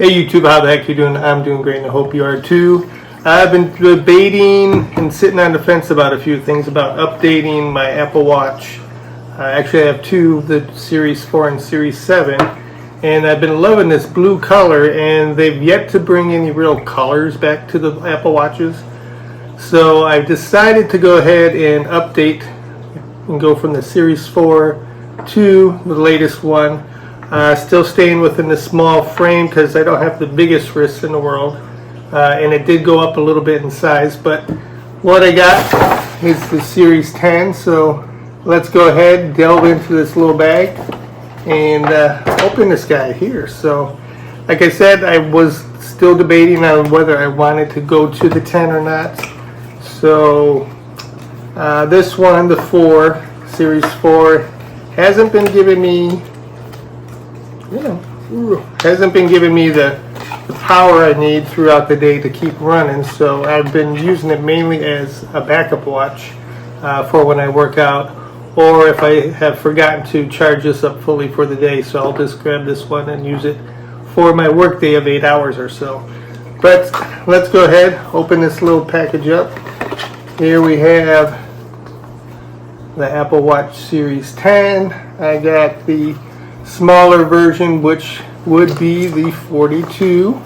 Hey YouTube, how the heck you doing? I'm doing great and I hope you are too. I've been debating and sitting on the fence about a few things about updating my Apple Watch. Actually, I have two, the Series 4 and Series 7, and I've been loving this blue color, and they've yet to bring any real colors back to the Apple Watches. So I've decided to go ahead and update and go from the Series 4 to the latest one. Still staying within the small frame because I don't have the biggest wrists in the world. And it did go up a little bit in size, but what I got is the Series 10. So let's go ahead, delve into this little bag and open this guy here. So like I said, I was still debating on whether I wanted to go to the 10 or not. So this one, the 4, Series 4, hasn't been giving me the power I need throughout the day to keep running. So I've been using it mainly as a backup watch for when I work out, or if I have forgotten to charge this up fully for the day. So I'll just grab this one and use it for my work day of 8 hours or so. But let's go ahead, open this little package up. Here we have the Apple Watch Series 10. I got the smaller version, which would be the 42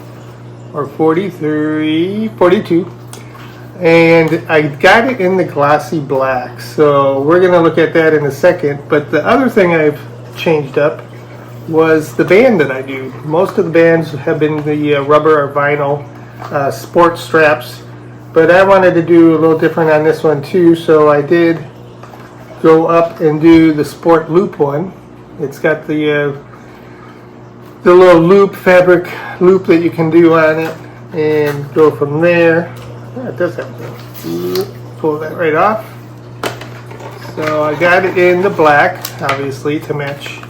or 42, and I got it in the glossy black. So we're going to look at that in a second. But the other thing I've changed up was the band that I do. Most of the bands have been the rubber or vinyl sport straps, but I wanted to do a little different on this one too, so I did go up and do the sport loop one. It's got the little loop, fabric loop that you can do on it, and go from there. Yeah, it does have to pull that right off. So I got it in the black, obviously, to match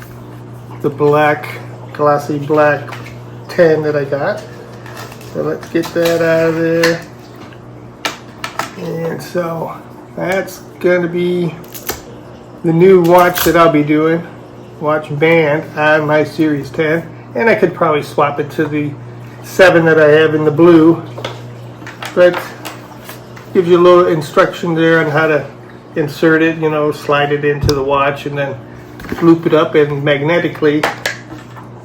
the black, glossy black 10 that I got. So let's get that out of there. And so that's going to be the new watch that I'll be doing. Watch band on my Series 10, and I could probably swap it to the 7 that I have in the blue, but gives you a little instruction there on how to insert it, slide it into the watch and then loop it up, and magnetically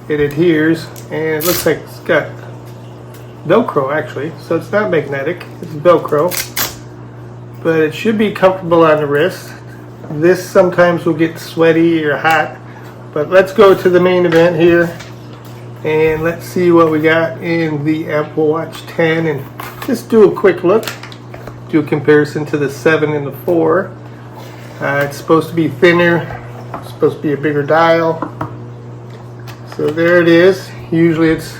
it adheres, and it looks like it's got Velcro actually, so it's not magnetic, it's Velcro, but it should be comfortable on the wrist. This sometimes will get sweaty or hot. But let's go to the main event here, and let's see what we got in the Apple Watch 10, and just do a quick look, do a comparison to the 7 and the 4. It's supposed to be thinner, it's supposed to be a bigger dial. So there it is. Usually it's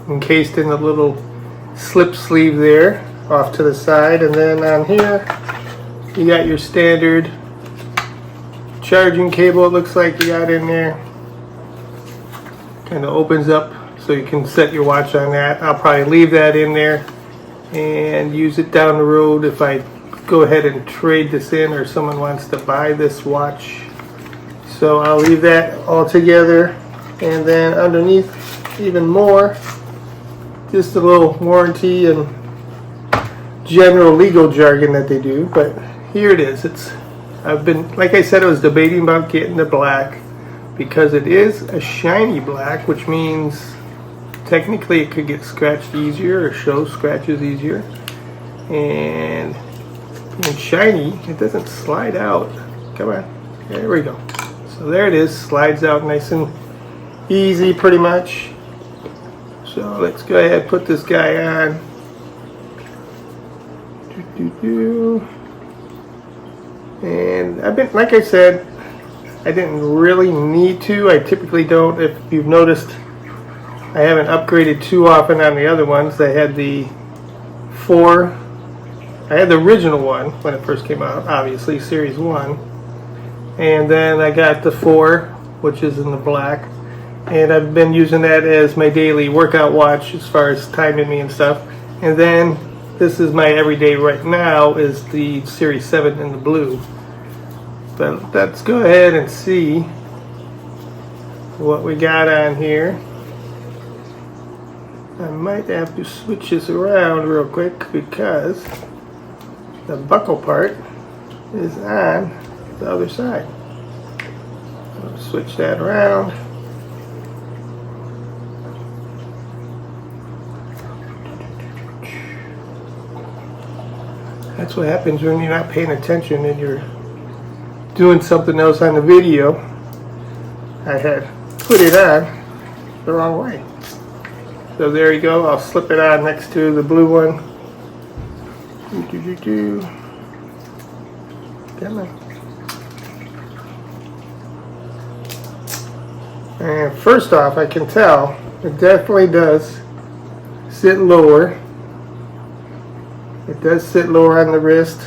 encased in a little slip sleeve there off to the side, and then on here you got your standard charging cable. It looks like you got in there. Kind of opens up so you can set your watch on that. I'll probably leave that in there and use it down the road if I go ahead and trade this in, or someone wants to buy this watch. So I'll leave that all together, and then underneath even more, just a little warranty and general legal jargon that they do. But here it is. I've been, like I said, I was debating about getting the black because it is a shiny black, which means technically it could get scratched easier or show scratches easier. And shiny, it doesn't slide out. Come on, there we go. So there it is, slides out nice and easy pretty much. So let's go ahead and put this guy on. And I've been, like I said, I didn't really need to. I typically don't. If you've noticed, I haven't upgraded too often on the other ones. I had the 4. I had the original one when it first came out, obviously, Series 1. And then I got the 4, which is in the black. And I've been using that as my daily workout watch as far as timing me and stuff. And then this is my everyday right now, is the Series 7 in the blue. But let's go ahead and see what we got on here. I might have to switch this around real quick because the buckle part is on the other side. I'll switch that around. That's what happens when you're not paying attention and you're doing something else on the video. I had put it on the wrong way. So there you go. I'll slip it on next to the blue one. Come on. And first off, I can tell it definitely does sit lower. It does sit lower on the wrist.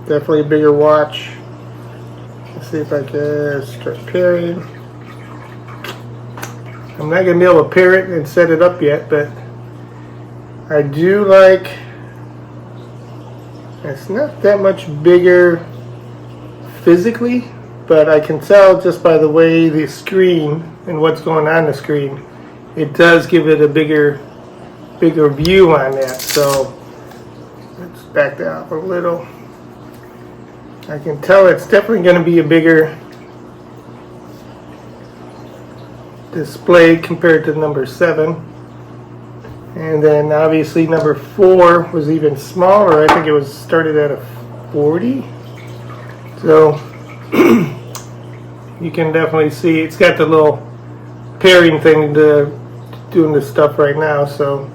Definitely a bigger watch. Let's see if I can start pairing. I'm not going to be able to pair it and set it up yet, but I do like, it's not that much bigger physically, but I can tell just by the way the screen and what's going on the screen, it does give it a bigger view on that. So let's back that up a little. I can tell it's definitely going to be a bigger display compared to number 7. And then obviously number 4 was even smaller. I think it was started at a 40. So you can definitely see it's got the little pairing thing to doing this stuff right now. So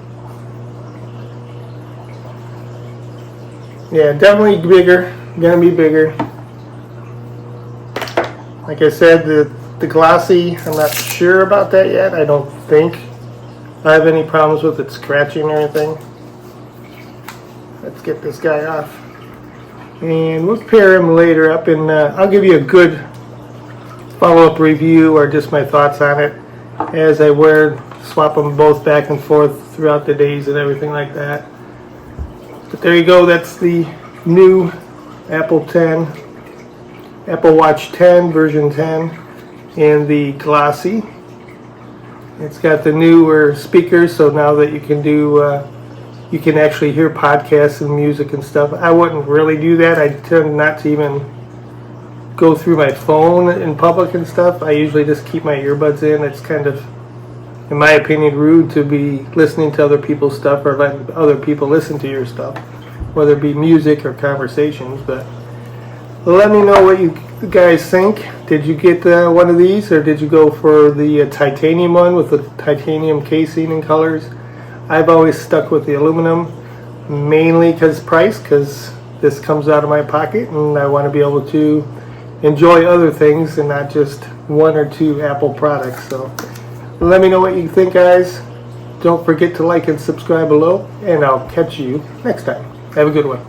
yeah, definitely bigger. Gonna be bigger. Like I said, the glossy, I'm not sure about that yet. I don't think I have any problems with it scratching or anything. Let's get this guy off. And we'll pair him later up, and I'll give you a good follow-up review or just my thoughts on it as I swap them both back and forth throughout the days and everything like that. But there you go. That's the new Apple Watch 10 version 10 in the glossy. It's got the newer speakers, so now that you can do you can actually hear podcasts and music and stuff. I wouldn't really do that. I tend not to even go through my phone in public and stuff. I usually just keep my earbuds in. It's kind of, in my opinion, rude to be listening to other people's stuff or letting other people listen to your stuff, whether it be music or conversations. But let me know what you guys think. Did you get one of these, or did you go for the titanium one with the titanium casing and colors? I've always stuck with the aluminum, mainly because price, because this comes out of my pocket and I want to be able to enjoy other things and not just 1 or 2 Apple products. So let me know what you think, guys. Don't forget to like and subscribe below, and I'll catch you next time. Have a good one.